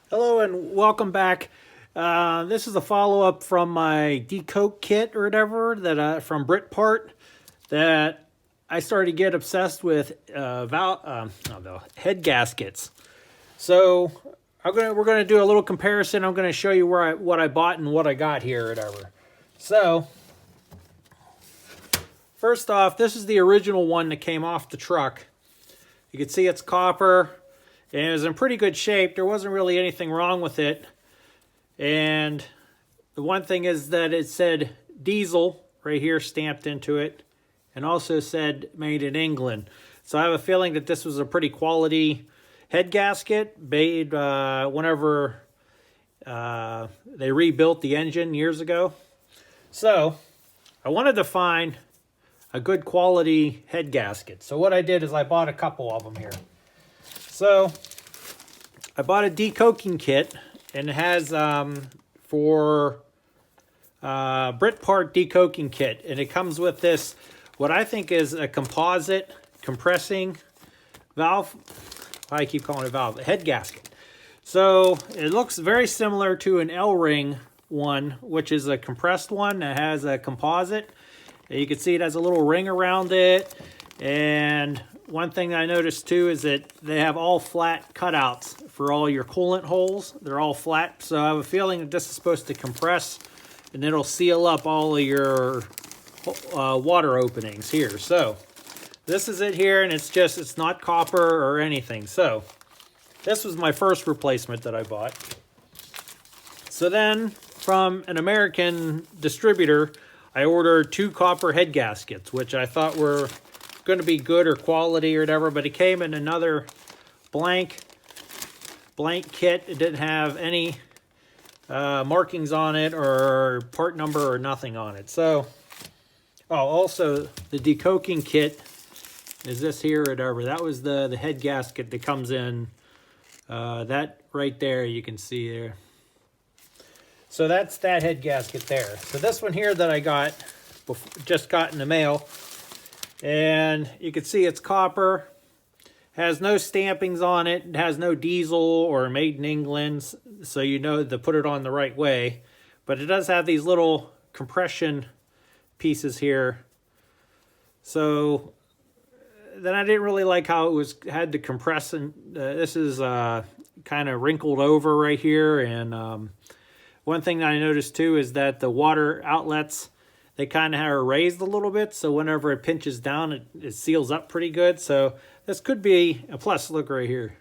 Hello and welcome back. This is a follow-up from my Decoking Kit or whatever that from Britpart that I started to get obsessed with head gaskets. So we're gonna do a little comparison. I'm gonna show you what I bought and what I got here or whatever. So first off, this is the original one that came off the truck. You can see it's copper. And it was in pretty good shape. There wasn't really anything wrong with it. And the one thing is that it said diesel right here stamped into it. And also said made in England. So I have a feeling that this was a pretty quality head gasket made whenever they rebuilt the engine years ago. So I wanted to find a good quality head gasket. So what I did is I bought a couple of them here. So I bought a Decoking Kit, and it has for Britpart Decoking Kit, and it comes with this, what I think is a composite compressing valve. I keep calling it valve, a head gasket. So it looks very similar to an L-ring one, which is a compressed one that has a composite. And you can see it has a little ring around it, and one thing I noticed too is that they have all flat cutouts for all your coolant holes. They're all flat, so I have a feeling that this is supposed to compress and it'll seal up all of your water openings here. So this is it here, and it's not copper or anything. So this was my first replacement that I bought. So then from an American distributor, I ordered 2 copper head gaskets, which I thought were going to be good or quality or whatever, but it came in another blank kit. It didn't have any markings on it or part number or nothing on it. So also the Decocking Kit is this here or whatever. That was the head gasket that comes in, that right there you can see there. So that's that head gasket there. So this one here that I just got in the mail, and you can see it's copper, has no stampings on it, it has no diesel or made in England, so you know to put it on the right way. But it does have these little compression pieces here. So then I didn't really like how it had to compress, and this is kind of wrinkled over right here. And one thing that I noticed too is that the water outlets, they kind of are raised a little bit, so whenever it pinches down, it seals up pretty good. So this could be a plus. Look right here.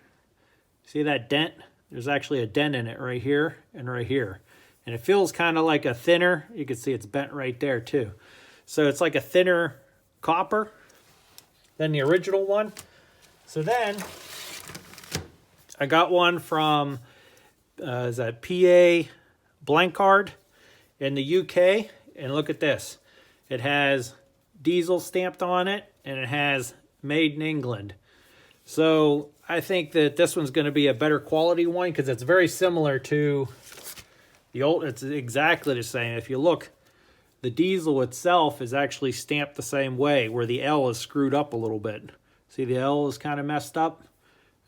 See that dent? There's actually a dent in it right here and right here. And it feels kind of like a thinner. You can see it's bent right there too. So it's like a thinner copper than the original one. So then I got one from, is that PA Blanchard in the UK. And look at this. It has diesel stamped on it, and it has made in England. So I think that this one's going to be a better quality one because it's very similar to the old. It's exactly the same. If you look, the diesel itself is actually stamped the same way, where the L is screwed up a little bit. See, the L is kind of messed up.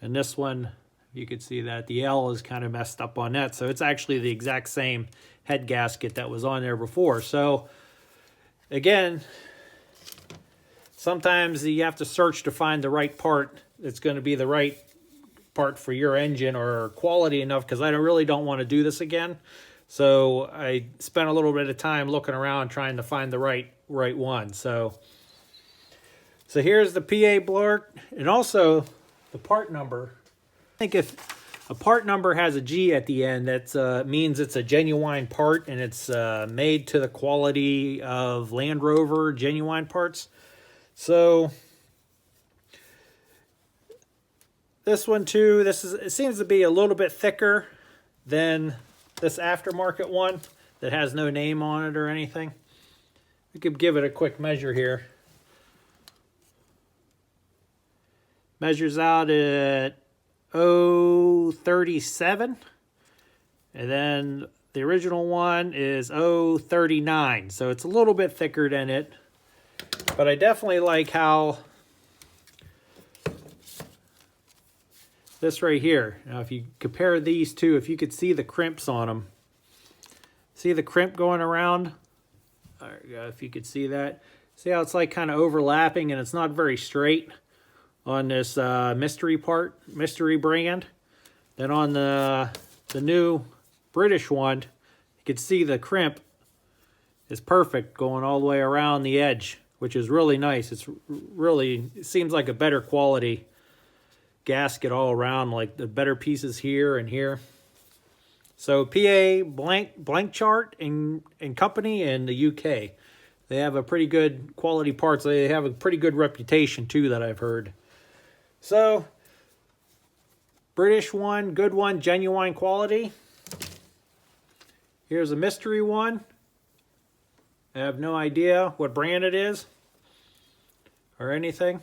And this one, you can see that the L is kind of messed up on that. So it's actually the exact same head gasket that was on there before. So again, sometimes you have to search to find the right part that's going to be the right part for your engine or quality enough, because I really don't want to do this again. So I spent a little bit of time looking around trying to find the right one. So here's the PA blurt, and also the part number. I think if a part number has a G at the end, that means it's a genuine part, and it's made to the quality of Land Rover genuine parts. So this one too, it seems to be a little bit thicker than this aftermarket one that has no name on it or anything. We could give it a quick measure here. Measures out at 0.37, and then the original one is 0.39, so it's a little bit thicker than it. But I definitely like how this right here. Now, if you compare these two, if you could see the crimps on them, see the crimp going around? There you go, if you could see that. See how it's like kind of overlapping and it's not very straight on this mystery brand. Then on the new British one, you can see the crimp is perfect going all the way around the edge, which is really nice. It seems like a better quality gasket all around, like the better pieces here and here. So PA Blanchard and Company in the UK. They have a pretty good quality parts. They have a pretty good reputation too, that I've heard. So British one, good one, genuine quality. Here's a mystery one. I have no idea what brand it is or anything.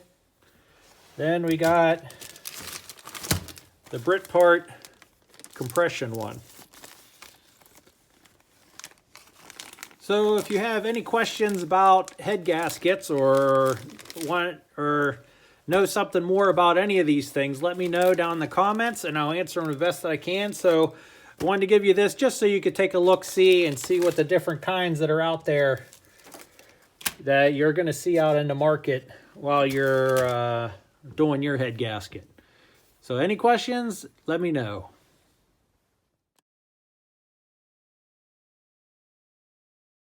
Then we got the Britpart compression one. So if you have any questions about head gaskets or want or know something more about any of these things, let me know down in the comments and I'll answer them the best that I can. So I wanted to give you this just so you could take a look-see and see what the different kinds that are out there that you're going to see out in the market while you're doing your head gasket. So any questions, let me know.